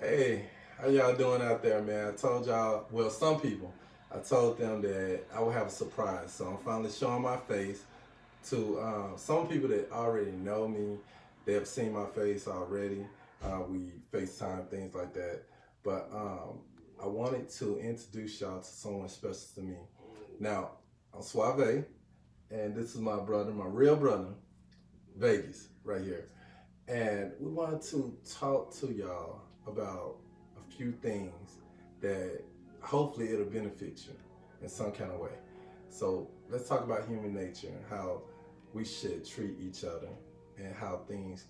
Hey, how y'all doing out there, man? I told y'all, well, some people, I told them that I would have a surprise. So I'm finally showing my face to some people that already know me. They have seen my face already. We FaceTime, things like that. But I wanted to introduce y'all to someone special to me. Now, I'm Suave, and this is my brother, my real brother, Vegas, right here. And we wanted to talk to y'all about a few things that hopefully it'll benefit you in some kind of way. So let's talk about human nature and how we should treat each other and how things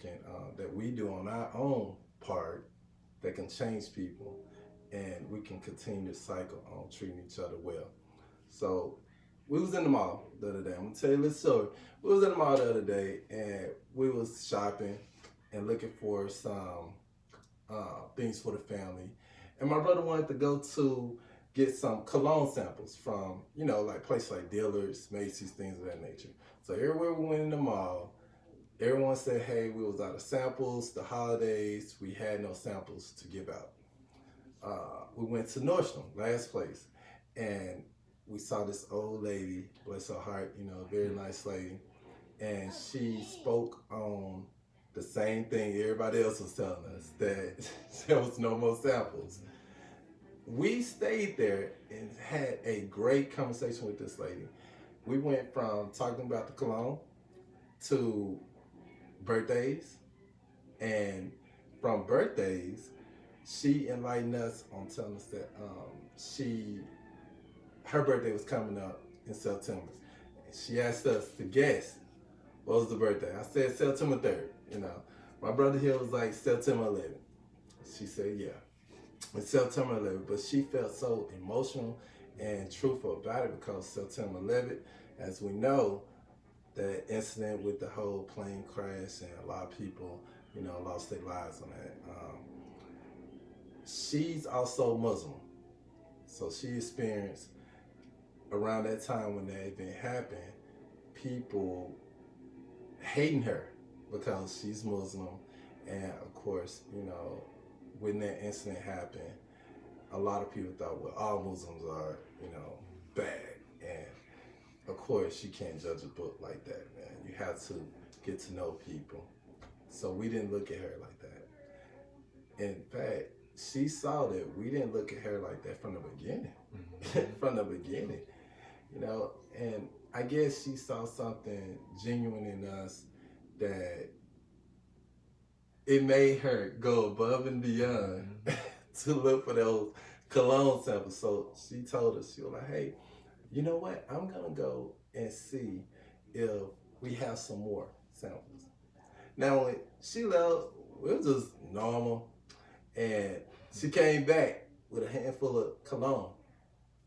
that we do on our own part that can change people and we can continue to cycle on treating each other well. So we was in the mall the other day. I'm gonna tell you a little story. We was in the mall the other day and we was shopping and looking for some things for the family. And my brother wanted to go to get some cologne samples from, like places like Dillard's, Macy's, things of that nature. So everywhere we went in the mall, everyone said, hey, we was out of samples, the holidays, we had no samples to give out. We went to Nordstrom, last place, and we saw this old lady, bless her heart, very nice lady, and she spoke on the same thing everybody else was telling us that there was no more samples. We stayed there and had a great conversation with this lady. We went from talking about the cologne to birthdays, and from birthdays, she enlightened us on telling us that she her birthday was coming up in September. She asked us to guess what was the birthday. I said September 3rd. My brother here was like September 11th. She said, yeah, it's September 11th. But she felt so emotional and truthful about it because September 11th, as we know, that incident with the whole plane crash and a lot of people, lost their lives on that. She's also Muslim. So she experienced around that time when that event happened, people hating her because she's Muslim. And of course, when that incident happened, a lot of people thought, well, all Muslims are, bad. And of course, you can't judge a book like that, man. You have to get to know people. So we didn't look at her like that. In fact, she saw that we didn't look at her like that from the beginning. From the beginning, and I guess she saw something genuine in us that it made her go above and beyond to look for those cologne samples. So she told us, she was like, hey, you know what? I'm going to go and see if we have some more samples. Now, when she left, it was just normal. And she came back with a handful of cologne.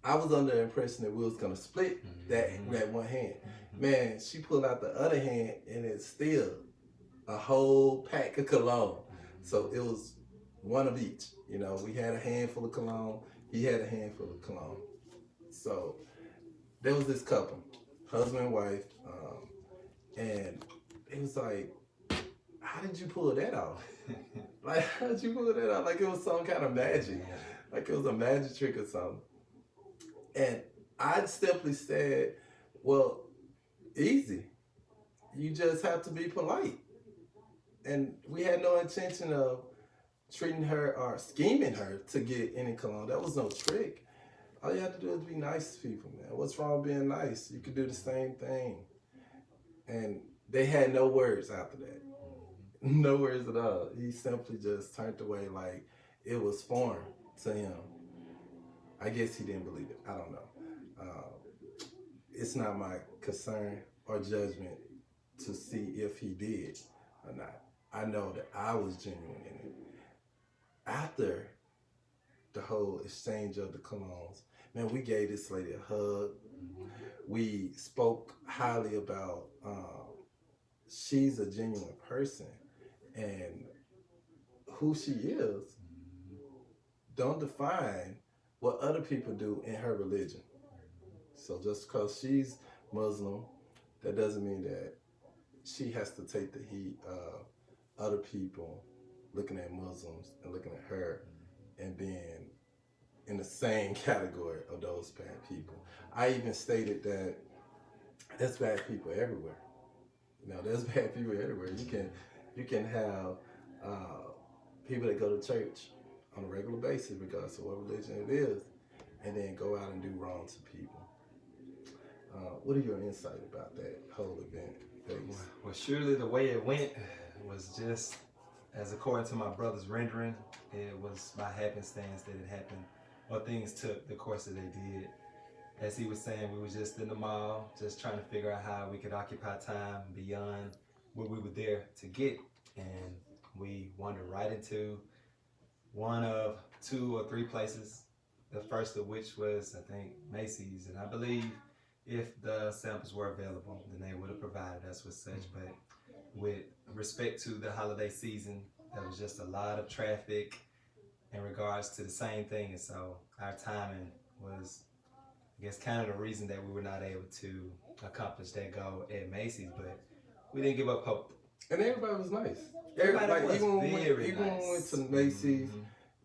I was under the impression that we was gonna split that one hand. Man, she pulled out the other hand and it's still a whole pack of cologne. So it was one of each. We had a handful of cologne. He had a handful of cologne. So there was this couple, husband and wife, and it was like, how did you pull that off? Like, how did you pull that off? Like it was some kind of magic. Like it was a magic trick or something. And I simply said, well, easy. You just have to be polite. And we had no intention of treating her or scheming her to get any cologne. That was no trick. All you have to do is be nice to people, man. What's wrong with being nice? You could do the same thing. And they had no words after that. No words at all. He simply just turned away like it was foreign to him. I guess he didn't believe it. I don't know. It's not my concern or judgment to see if he did or not. I know that I was genuine in it. After the whole exchange of the colognes, man, we gave this lady a hug. We spoke highly about she's a genuine person and who she is don't define what other people do in her religion. So just because she's Muslim, that doesn't mean that she has to take the heat of other people looking at Muslims and looking at her and being in the same category of those bad people. I even stated that there's bad people everywhere. You know, there's bad people everywhere. You can have people that go to church on a regular basis, regardless of what religion it is, and then go out and do wrong to people. What are your insight about that whole event? Well, surely the way it went was just as according to my brother's rendering. It was by happenstance that it happened, or things took the course that they did. As he was saying, we were just in the mall, just trying to figure out how we could occupy time beyond what we were there to get. And we wandered right into one of 2 or 3 places. The first of which was, I think, Macy's. And I believe if the samples were available, then they would have provided us with such. But with respect to the holiday season, there was just a lot of traffic in regards to the same thing. And so our timing was, I guess, kind of the reason that we were not able to accomplish that goal at Macy's, but we didn't give up hope. And everybody was nice. Everybody was even very when we nice. went to Macy's,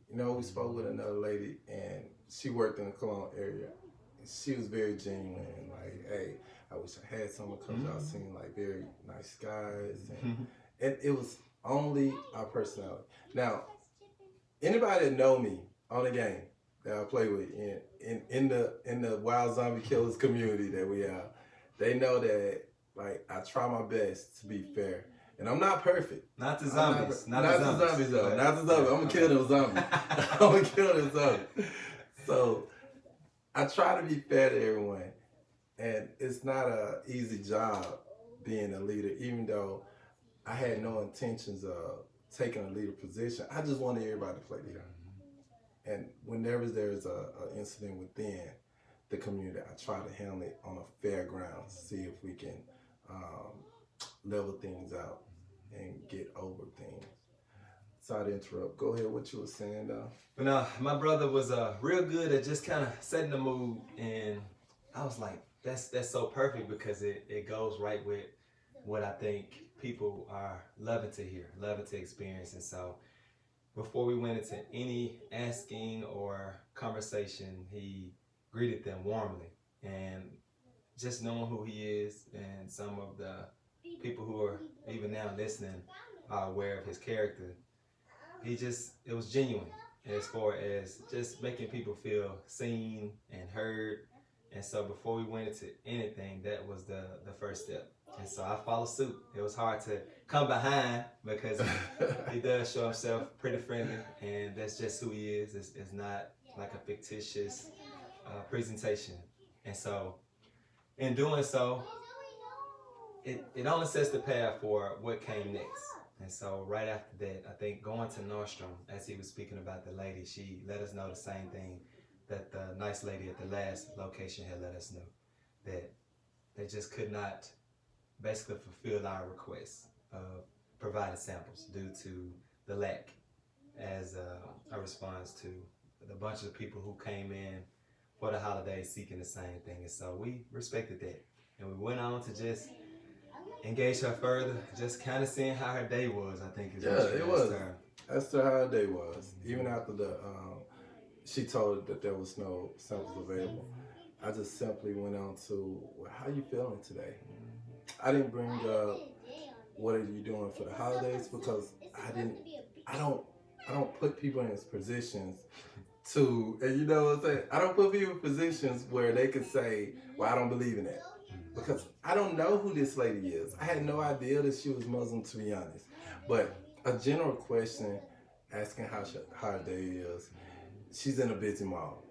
you know, we spoke with another lady, and she worked in the Cologne area. She was very genuine, like, hey, I wish I had someone because y'all seem like very nice guys. And it was only our personality. Now, anybody that know me on the game that I play with in the Wild Zombie Killers community that we have, they know that, like, I try my best to be fair. And I'm not perfect. Not the zombies. Not the zombies, though. Not the zombies. I'm going to kill those zombies. I'm going to kill those zombies. So I try to be fair to everyone. And it's not an easy job being a leader, even though I had no intentions of taking a leader position. I just wanted everybody to play together. And whenever there's an incident within the community, I try to handle it on a fair ground, see if we can level things out and get over things. Sorry to interrupt. Go ahead, what you were saying, though. But no, my brother was real good at just kind of setting the mood, and I was like, that's so perfect because it goes right with what I think people are loving to hear, loving to experience. And so before we went into any asking or conversation, he greeted them warmly. And just knowing who he is, and some of the people who are even now listening are aware of his character, it was genuine as far as just making people feel seen and heard. And so before we went into anything, that was the first step. And so I followed suit. It was hard to come behind because he does show himself pretty friendly, and that's just who he is. It's not like a fictitious presentation. And so in doing so, it only sets the path for what came next. And so right after that, I think going to Nordstrom, as he was speaking about the lady, she let us know the same thing that the nice lady at the last location had let us know, that they just could not basically fulfill our requests of providing samples due to the lack, as a response to the bunch of people who came in for the holidays seeking the same thing. And so we respected that, and we went on to just engage her further, just kind of seeing how her day was, I think is what you asked her. That's how her day was. Even after she told that there was no samples available, I just simply went on to, well, how you feeling today? I didn't bring up what are you doing for the holidays because I don't put people in positions to, and you know what I'm saying? I don't put people in positions where they can say, well, I don't believe in that. Because I don't know who this lady is. I had no idea that she was Muslim, to be honest. But a general question, asking how her day is, she's in a busy mall.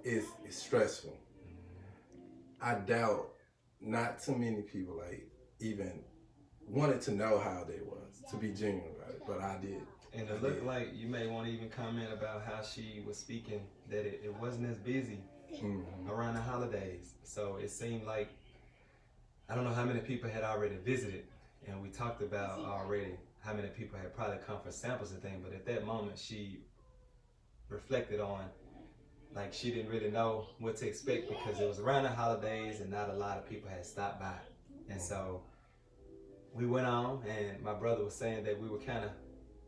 It's stressful. I doubt not too many people like even wanted to know how they was, to be genuine about it, but I did. And it looked like you may want to even comment about how she was speaking, that it wasn't as busy around the holidays. So it seemed like, I don't know how many people had already visited, and we talked about already how many people had probably come for samples and things, but at that moment she reflected on, like, she didn't really know what to expect because it was around the holidays and not a lot of people had stopped by. And so we went on, and my brother was saying that we were kind of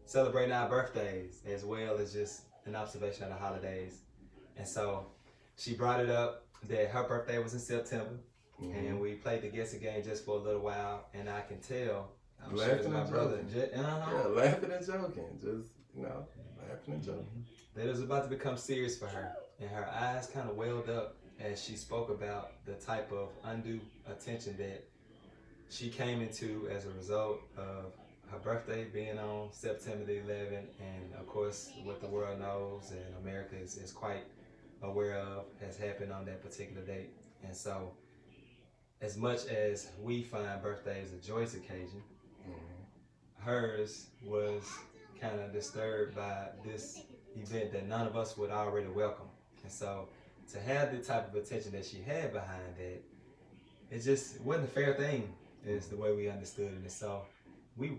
celebrating our birthdays as well as just an observation of the holidays. And so she brought it up that her birthday was in September, and we played the guessing game just for a little while, and I can tell. I'm sure it's Laughing my and brother. joking. Yeah, laughing and joking. Just, laughing and joking. That it was about to become serious for her, and her eyes kind of welled up as she spoke about the type of undue attention that she came into as a result of her birthday being on September the 11th, and of course what the world knows and America is quite aware of has happened on that particular date. And so as much as we find birthdays a joyous occasion, hers was kind of disturbed by this event that none of us would already welcome. And so to have the type of attention that she had behind that, it just wasn't a fair thing, is the way we understood it. And so we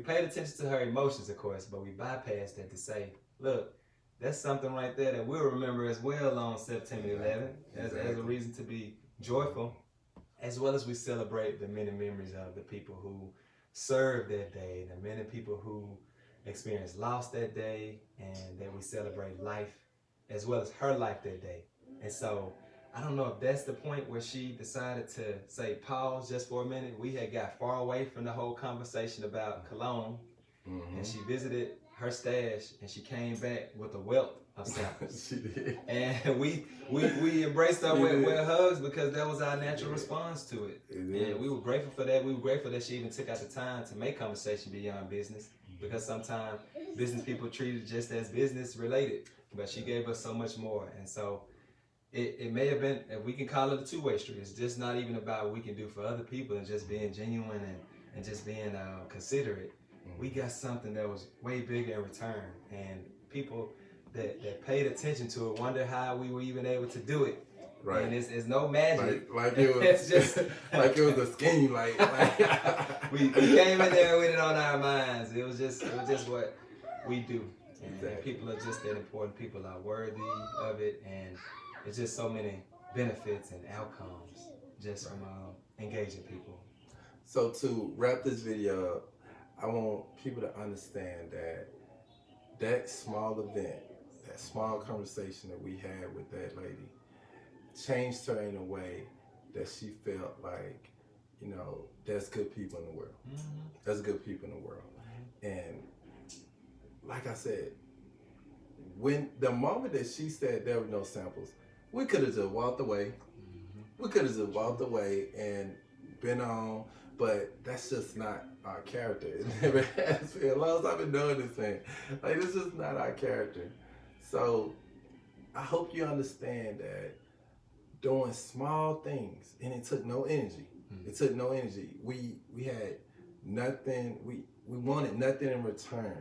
paid attention to her emotions, of course, but we bypassed that to say, look, that's something right there that we'll remember as well on September 11th as a reason to be joyful, as well as we celebrate the many memories of the people who served that day, the many people who experienced loss that day, and that we celebrate life as well as her life that day. And so I don't know if that's the point where she decided to say pause just for a minute. We had got far away from the whole conversation about cologne, and she visited her stash, and she came back with a wealth of samples. She did. And we embraced her with hugs, because that was our natural response to it. And we were grateful for that. We were grateful that she even took out the time to make conversation beyond business, because sometimes business people treat it just as business related, but she gave us so much more. And so it may have been, we can call it a two-way street. It's just not even about what we can do for other people and just being genuine and just being considerate. We got something that was way bigger in return, and people that paid attention to it wonder how we were even able to do it. Right. And it's no magic. Like it was It's just like it was a scheme. Like we came in there with it on our minds. It was just what we do. And Exactly. people are just that important. People are worthy of it, and it's just so many benefits and outcomes just from engaging people. So to wrap this video up, I want people to understand that small event, that small conversation that we had with that lady, changed her in a way that she felt like, there's good people in the world. There's good people in the world. And like I said, when the moment that she said there were no samples, we could have just walked away. We could have just walked away and been on, but that's just not our character. It never has been. As long as I've been doing this thing, like, this is not our character. So I hope you understand that doing small things, and it took no energy. It took no energy. We had nothing. We wanted nothing in return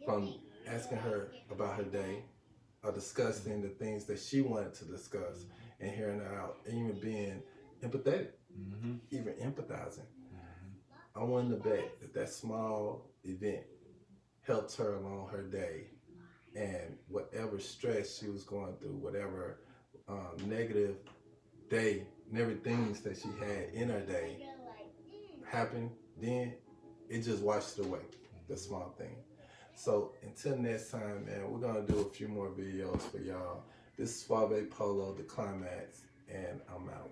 from asking her about her day, or discussing the things that she wanted to discuss, and hearing her out, and even being empathetic, even empathizing. I wanted to bet that small event helped her along her day, and whatever stress she was going through, whatever negative day, negative things that she had in her day happened, then it just washed it away, the small thing. So until next time, man, we're gonna do a few more videos for y'all. This is Suave Polo, The Climax, and I'm out.